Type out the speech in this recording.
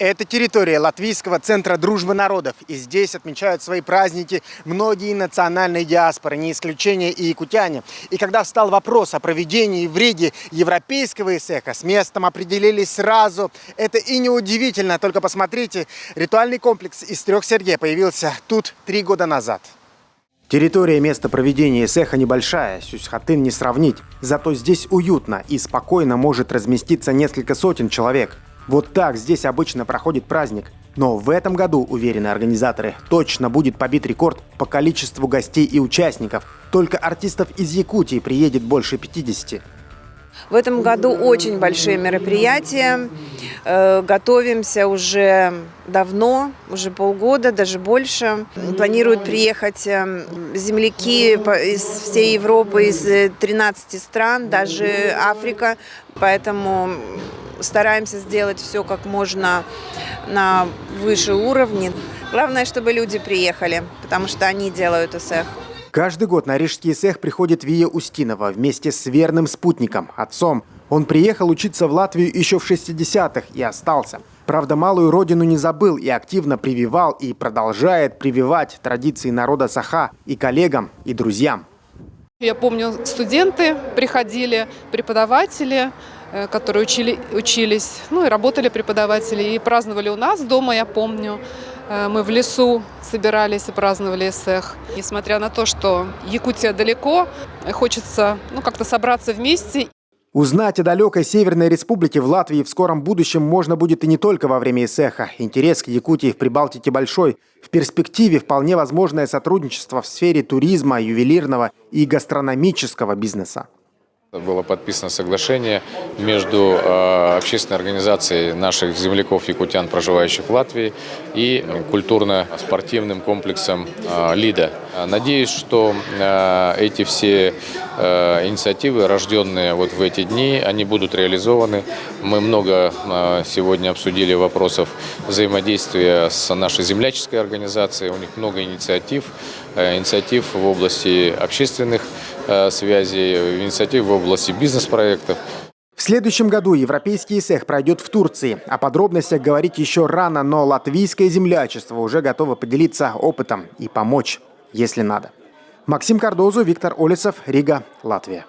Это территория Латвийского центра дружбы народов. И здесь отмечают свои праздники многие национальные диаспоры, не исключение и якутяне. И когда встал вопрос о проведении в Риге европейского ИСЭХа, с местом определились сразу. Это и неудивительно, только посмотрите, ритуальный комплекс из 3 сергей появился тут 3 года назад. Территория места проведения ИСЭХа небольшая, Сюсьхатын не сравнить. Зато здесь уютно и спокойно может разместиться несколько сотен человек. Вот так здесь обычно проходит праздник. Но в этом году, уверены организаторы, точно будет побит рекорд по количеству гостей и участников. Только артистов из Якутии приедет больше 50. В этом году очень большие мероприятия. Готовимся уже давно, уже полгода, даже больше. Планируют приехать земляки из всей Европы, из 13 стран, даже Африка. Поэтому стараемся сделать все как можно на выше уровне. Главное, чтобы люди приехали, потому что они делают ИСЭХ. Каждый год на Рижский ИСЭХ приходит Вия Устинова вместе с верным спутником, отцом. Он приехал учиться в Латвию еще в 60-х и остался. Правда, малую родину не забыл и активно прививал и продолжает прививать традиции народа Саха и коллегам, и друзьям. Я помню, студенты приходили, преподаватели, которые учились, и работали преподаватели, и праздновали у нас дома, я помню. Мы в лесу собирались и праздновали ИСЭХ. Несмотря на то, что Якутия далеко, хочется как-то собраться вместе. Узнать о далекой Северной Республике в Латвии в скором будущем можно будет и не только во время ИСЭХа. Интерес к Якутии в Прибалтике большой. В перспективе вполне возможное сотрудничество в сфере туризма, ювелирного и гастрономического бизнеса. Было подписано соглашение между общественной организацией наших земляков-якутян, проживающих в Латвии, и культурно-спортивным комплексом «Лида». Надеюсь, что эти все инициативы, рожденные в эти дни, они будут реализованы. Мы много сегодня обсудили вопросов взаимодействия с нашей земляческой организацией. У них много инициатив в области общественных связей, инициатив в области бизнес-проектов. В следующем году европейский ИСЭХ пройдет в Турции. О подробностях говорить еще рано, но латвийское землячество уже готово поделиться опытом и помочь, если надо. Максим Кардозу, Виктор Олесов, Рига, Латвия.